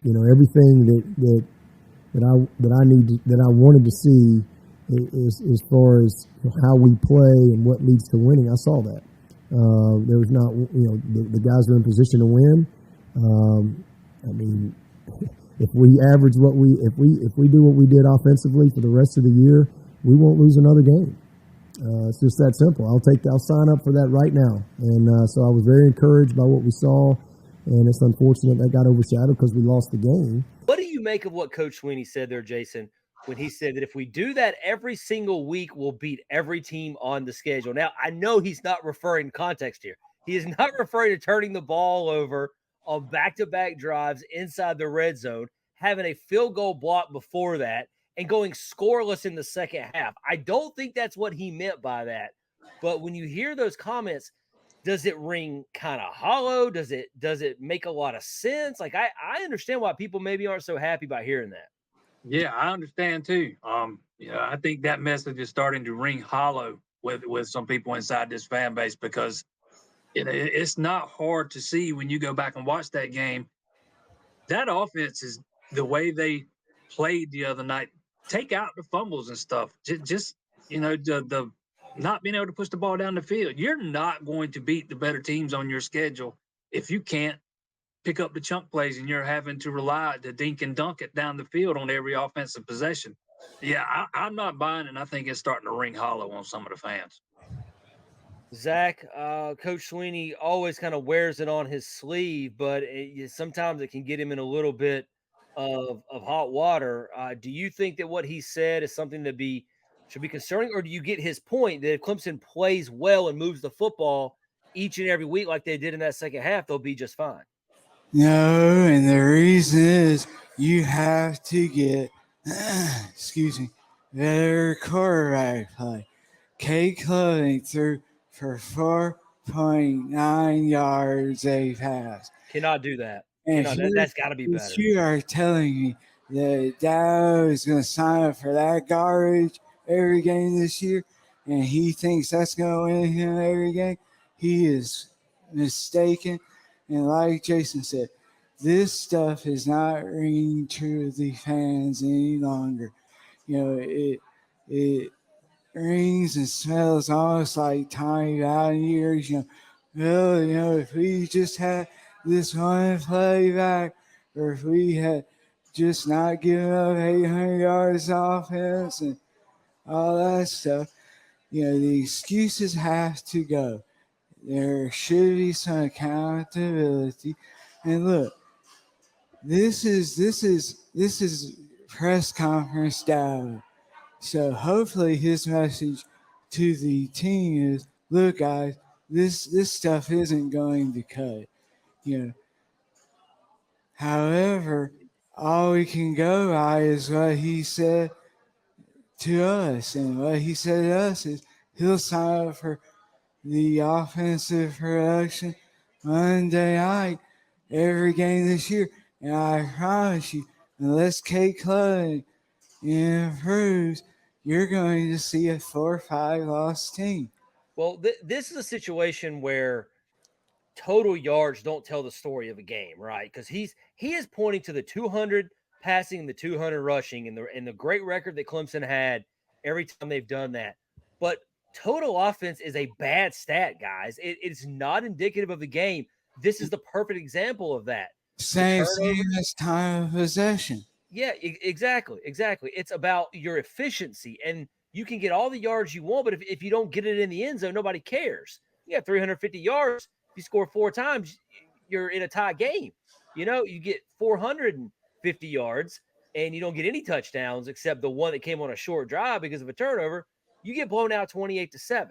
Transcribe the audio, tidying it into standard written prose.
everything that I wanted to see as far as how we play and what leads to winning. I saw that. There was not, the guys are in position to win. I mean, if we average if we do what we did offensively for the rest of the year, we won't lose another game. It's just that simple. I'll sign up for that right now. And so I was very encouraged by what we saw, and it's unfortunate that got overshadowed because we lost the game. What do you make of what Coach Swinney said there, Jason, when he said that if we do that every single week, we'll beat every team on the schedule? Now, I know he's not referring to context here. He is not referring to turning the ball over on back-to-back drives inside the red zone, having a field goal block before that, and going scoreless in the second half. I don't think that's what he meant by that. But when you hear those comments, does it ring kind of hollow? Does it make a lot of sense? Like I understand why people maybe aren't so happy by hearing that. Yeah, I understand too. I think that message is starting to ring hollow with some people inside this fan base because it's not hard to see when you go back and watch that game. That offense is the way they played the other night. Take out the fumbles and stuff. Just the not being able to push the ball down the field. You're not going to beat the better teams on your schedule if you can't pick up the chunk plays and you're having to rely to dink and dunk it down the field on every offensive possession. Yeah, I'm not buying it, and I think it's starting to ring hollow on some of the fans. Zach, Coach Swinney always kind of wears it on his sleeve, but sometimes it can get him in a little bit of hot water. Do you think that what he said is something that should be concerning, or do you get his point that if Clemson plays well and moves the football each and every week like they did in that second half, they'll be just fine? No, and the reason is you have to get, better quarterback play. Kate Clothing threw for 4.9 yards a pass. Cannot do that. And that's got to be better. You are telling me that Dabo is going to sign up for that garbage every game this year, and he thinks that's going to win him every game? He is mistaken. And like Jason said, this stuff is not ringing true to the fans any longer. It rings and smells almost like Tommy Bowden years. If we just had this one play back, or if we had just not given up 800 yards offense and all that stuff, the excuses have to go. There should be some accountability. And look, this is press conference Dabo. So hopefully his message to the team is, look guys, this stuff isn't going to cut. However, all we can go by is what he said to us. And what he said to us is he'll sign up for the offensive production Monday night every game this year. And I promise you, unless Kate Clothing improves, you're going to see a 4-5 loss team. Well, this is a situation where total yards don't tell the story of a game, right? Because he is pointing to the 200 passing, the 200 rushing, and the great record that Clemson had every time they've done that. But total offense is a bad stat, guys. It's not indicative of the game. This is the perfect example of that. Same as time of possession. Yeah, exactly. It's about your efficiency, and you can get all the yards you want, but if you don't get it in the end zone, nobody cares. You have 350 yards. If you score 4 times, you're in a tie game. You get 450 yards, and you don't get any touchdowns except the one that came on a short drive because of a turnover. You get blown out 28-7.